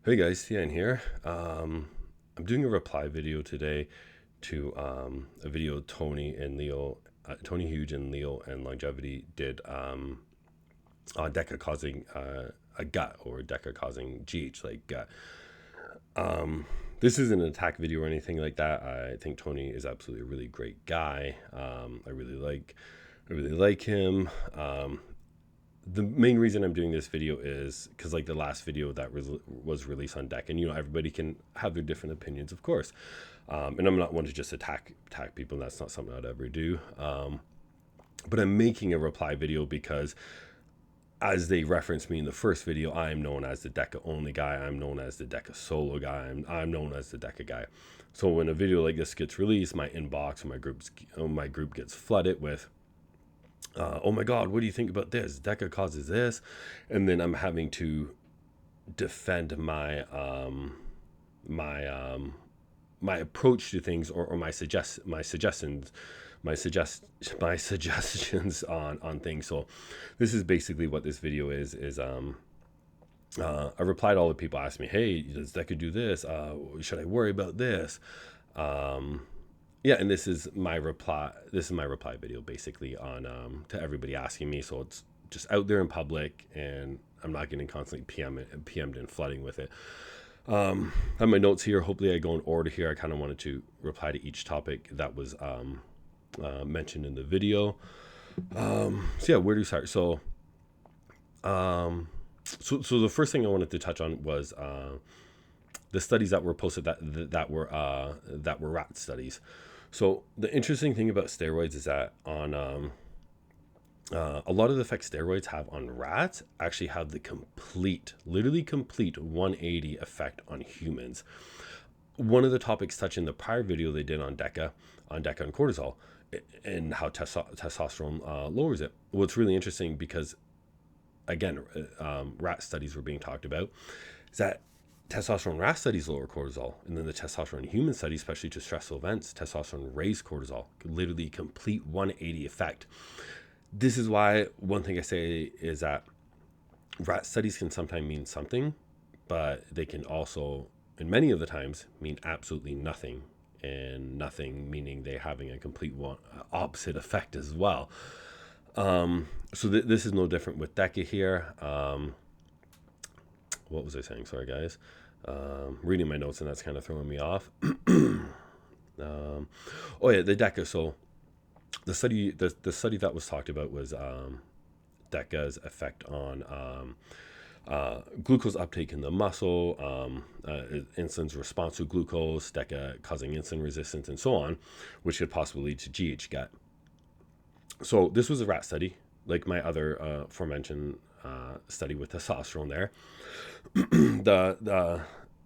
Hey guys, Tian here. I'm doing a reply video today to a video Tony and Leo, Tony Huge and Leo and Longevity did on Deca causing a gut or Deca causing GH like gut. This isn't an attack video or anything like that. I think Tony is absolutely a really great guy. I really like him. The main reason I'm doing this video is because like the last video that was released on Deck, and everybody can have their different opinions, of course, and I'm not one to just attack people, and that's not something I'd ever do. But I'm making a reply video because as they referenced me in the first video, I am known as the Deca only guy. I'm known as the Deca solo guy. I'm known as the Deca guy. So when a video like this gets released, my inbox or my group gets flooded with oh my God, what do you think about this? Deca causes this. And then I'm having to defend my approach to things, or my suggestions on things. So this is basically what this video is I replied to all the people asking me, hey, does Deca do this? Should I worry about this? Yeah, and this is my reply. This is my reply video, basically, on to everybody asking me. So it's just out there in public, and I'm not getting constantly PM'd and flooding with it. I have my notes here. Hopefully, I go in order here. I kind of wanted to reply to each topic that was mentioned in the video. So yeah, where do we start? So the first thing I wanted to touch on was the studies that were posted that were rat studies. So the interesting thing about steroids is that on a lot of the effects steroids have on rats actually have the literally complete 180 effect on humans. One of the topics touched in the prior video they did on Deca and cortisol, and how testosterone lowers it. Well, it's really interesting because, again, rat studies were being talked about, is that testosterone rat studies lower cortisol, and then the testosterone human studies, especially to stressful events, testosterone raise cortisol, literally complete 180 effect. This is why one thing I say is that rat studies can sometimes mean something, but they can also, and many of the times, mean absolutely nothing, and nothing meaning they having a complete opposite effect as well. So this is no different with Deca here. What was I saying? Sorry, guys. Reading my notes, and that's kind of throwing me off. Oh yeah, the Deca. So the study that was talked about was Deca's effect on glucose uptake in the muscle, insulin's response to glucose, Deca causing insulin resistance, and so on, which could possibly lead to GH gut. So this was a rat study, like my other aforementioned study with testosterone there.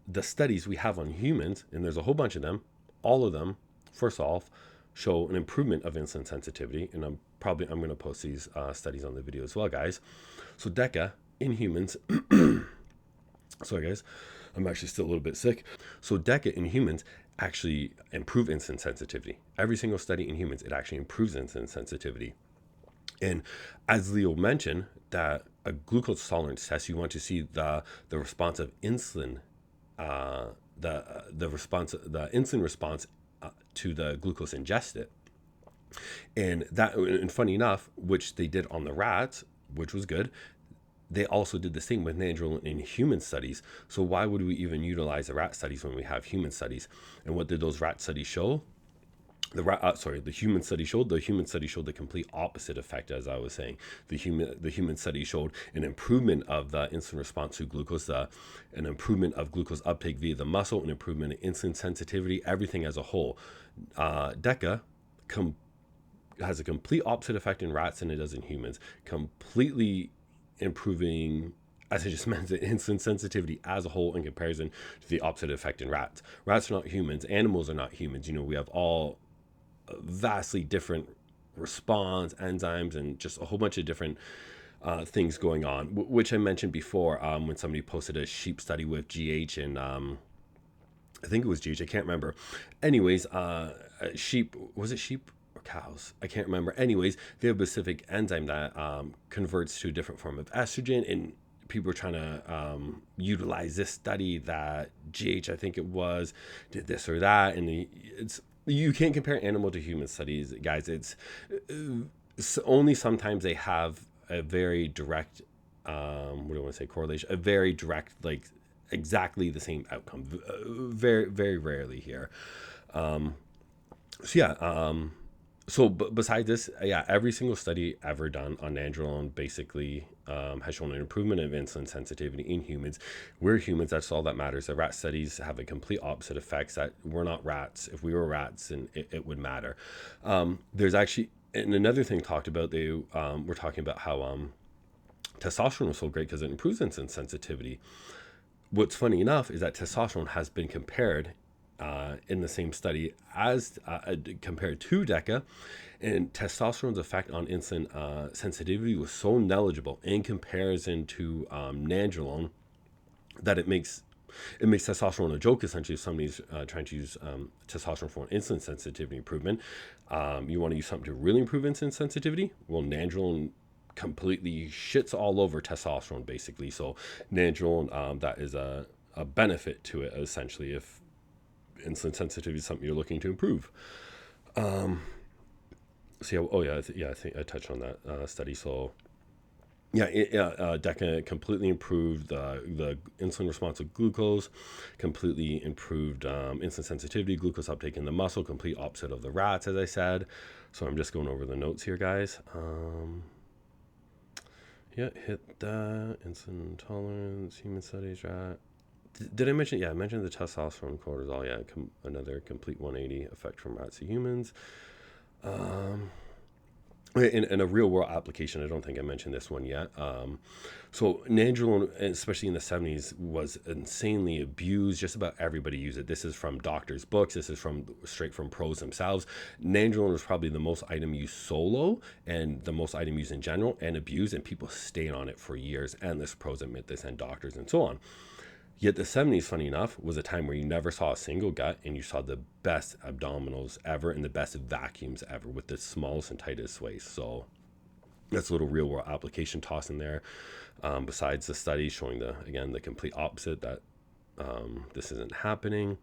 The studies we have on humans, and there's a whole bunch of them, all of them, first off, show an improvement of insulin sensitivity, and I'm going to post these studies on the video as well, guys. So Deca in humans, sorry guys, I'm actually still a little bit sick. So Deca in humans actually improve insulin sensitivity. Every single study in humans, it actually improves insulin sensitivity. And as Leo mentioned, that a glucose tolerance test, you want to see the response of insulin, the insulin response to the glucose ingested. And funny enough, which they did on the rats, which was good, they also did the same with nandrolone in human studies. So why would we even utilize the rat studies when we have human studies? And what did those rat studies show? The human study showed the complete opposite effect. As I was saying, the human study showed an improvement of the insulin response to glucose, an improvement of glucose uptake via the muscle, an improvement in insulin sensitivity, everything as a whole. Deca has a complete opposite effect in rats than it does in humans, completely improving, as I just mentioned, insulin sensitivity as a whole in comparison to the opposite effect in rats. Rats are not humans. Animals are not humans. We have all vastly different response enzymes and just a whole bunch of different things going on, which I mentioned before when somebody posted a sheep study with GH, and I think it was GH, I can't remember. Anyways, sheep, was it sheep or cows? I can't remember. Anyways, they have a specific enzyme that converts to a different form of estrogen, and people were trying to utilize this study that GH, I think it was, did this or that, and it's you can't compare animal to human studies, guys. It's only sometimes they have a very direct, what do I want to say, correlation, a very direct, like exactly the same outcome. Very, very rarely here. So yeah, but besides this, yeah, every single study ever done on nandrolone basically has shown an improvement of insulin sensitivity in humans. We're humans, that's all that matters. The rat studies have a complete opposite effects. That we're not rats. If we were rats, then it would matter. There's actually, and another thing talked about, they were talking about how testosterone was so great because it improves insulin sensitivity. What's funny enough is that testosterone has been compared in the same study as compared to Deca, and testosterone's effect on insulin sensitivity was so negligible in comparison to nandrolone that it makes testosterone a joke, essentially. If somebody's trying to use testosterone for an insulin sensitivity improvement, you want to use something to really improve insulin sensitivity. Well, nandrolone completely shits all over testosterone, basically. So nandrolone, that is a benefit to it, essentially, if insulin sensitivity is something you're looking to improve. I think I touched on that study. So Deca completely improved the insulin response to glucose, completely improved insulin sensitivity, glucose uptake in the muscle, complete opposite of the rats, as I said. So I'm just going over the notes here, guys. Hit that. Insulin tolerance, human studies, rat. Did I mention? Yeah, I mentioned the testosterone cortisol. Yeah, another complete 180 effect from rats to humans. In a real world application, I don't think I mentioned this one yet. So nandrolone, especially in the 70s, was insanely abused. Just about everybody used it. This is from doctors' books. This is straight from pros themselves. Nandrolone was probably the most item used solo and the most item used in general and abused, and people stayed on it for years. Endless pros admit this, and doctors and so on. Yet the 70s, funny enough, was a time where you never saw a single gut, and you saw the best abdominals ever and the best vacuums ever with the smallest and tightest waist. So that's a little real world application toss in there. Besides the study showing the complete opposite, that this isn't happening.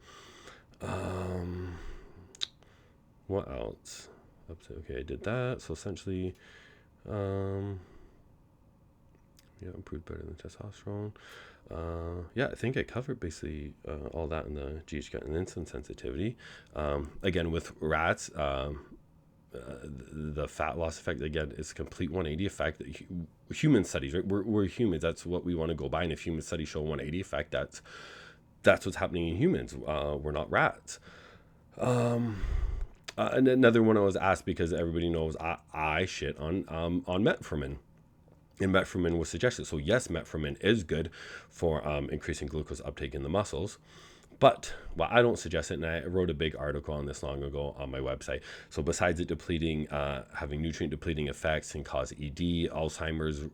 What else? Okay, I did that. So essentially, improved better than testosterone. I think I covered basically all that in the GH gut and insulin sensitivity. Again, with rats, the fat loss effect, again, is a complete 180 effect. Human studies, right? We're humans. That's what we want to go by. And if human studies show 180 effect, that's what's happening in humans. We're not rats. And another one I was asked, because everybody knows I shit on metformin. And metformin was suggested. So yes, metformin is good for increasing glucose uptake in the muscles. But, well, I don't suggest it, and I wrote a big article on this long ago on my website. So besides it depleting, having nutrient depleting effects and cause ED, Alzheimer's,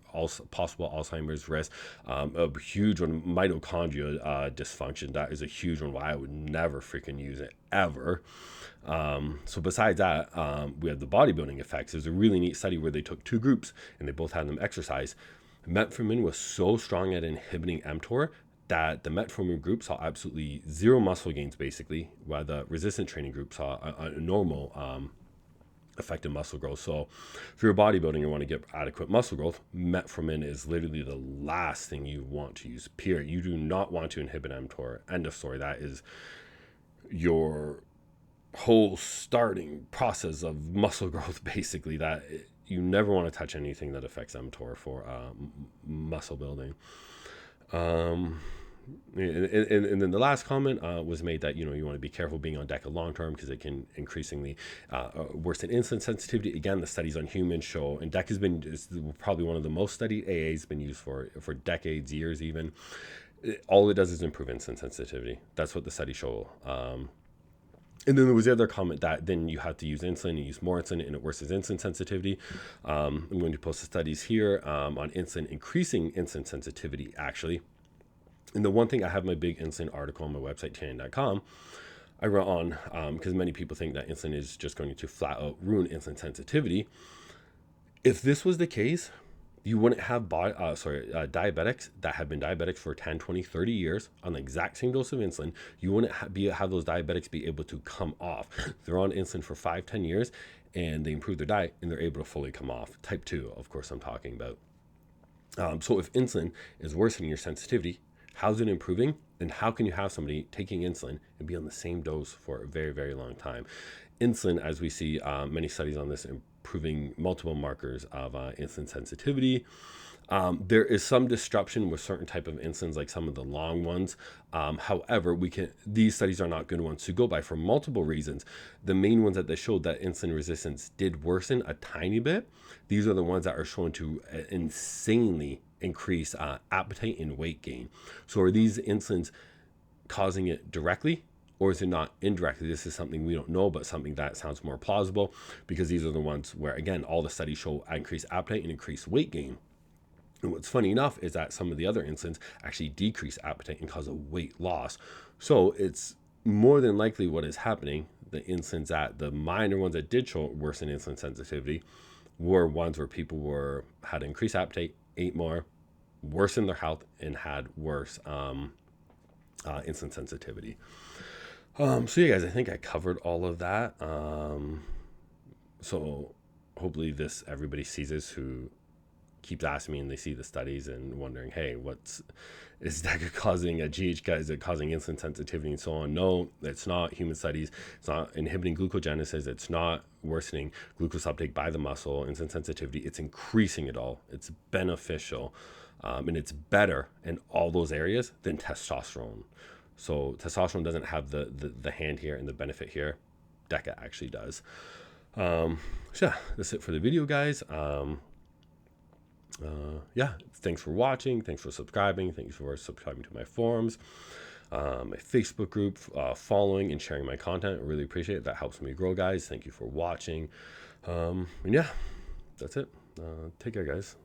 possible Alzheimer's risk, a huge one, mitochondria dysfunction. That is a huge one. Why I would never freaking use it ever. So besides that, we have the bodybuilding effects. There's a really neat study where they took two groups and they both had them exercise. Metformin was so strong at inhibiting mTOR that the metformin group saw absolutely zero muscle gains, basically, while the resistant training group saw a normal effective muscle growth. So if you're bodybuilding and you want to get adequate muscle growth, metformin is literally the last thing you want to use, period. You do not want to inhibit mTOR. End of story. That is your whole starting process of muscle growth, basically. That you never want to touch anything that affects mTOR for muscle building. And then the last comment was made that you want to be careful being on Deca long term, because it can increasingly worsen insulin sensitivity. Again, the studies on humans show, and Deca is probably one of the most studied AAs, been used for decades, years even. All it does is improve insulin sensitivity. That's what the studies show. And then there was the other comment that then you have to use insulin and use more insulin, and it worsens insulin sensitivity. I'm going to post the studies here on insulin, increasing insulin sensitivity, actually. And the one thing, I have my big insulin article on my website, tanning.com. I wrote on, because many people think that insulin is just going to flat out ruin insulin sensitivity. If this was the case, You wouldn't have diabetics that have been diabetics for 10, 20, 30 years on the exact same dose of insulin. You wouldn't have those diabetics be able to come off. They're on insulin for 5, 10 years and they improve their diet and they're able to fully come off. Type 2, of course, I'm talking about. So if insulin is worsening your sensitivity, how's it improving? Then how can you have somebody taking insulin and be on the same dose for a very, very long time? Insulin, as we see many studies on this, improving multiple markers of insulin sensitivity. There is some disruption with certain type of insulins, like some of the long ones. However, these studies are not good ones to go by for multiple reasons. The main ones that they showed that insulin resistance did worsen a tiny bit. These are the ones that are shown to insanely increase appetite and weight gain. So are these insulins causing it directly, or is it not indirectly? This is something we don't know, but something that sounds more plausible, because these are the ones where, again, all the studies show increased appetite and increased weight gain. And what's funny enough is that some of the other insulins actually decrease appetite and cause a weight loss. So it's more than likely what is happening. The insulins the minor ones that did show worsen insulin sensitivity were ones where people had increased appetite, ate more, worsened their health, and had worse insulin sensitivity. So yeah, guys, I think I covered all of that. So hopefully everybody sees this who keeps asking me and they see the studies and wondering, hey, is Deca causing a GH? Is it causing insulin sensitivity and so on? No, it's not. Human studies, it's not inhibiting glucogenesis. It's not worsening glucose uptake by the muscle. Insulin sensitivity, it's increasing it all. It's beneficial, and it's better in all those areas than testosterone. So testosterone doesn't have the hand here and the benefit here. Deca actually does. So yeah, that's it for the video, guys. Yeah, thanks for watching. Thanks for subscribing. Thanks for subscribing to my forums, my Facebook group, following and sharing my content. I really appreciate it. That helps me grow, guys. Thank you for watching. And yeah, that's it. Take care, guys.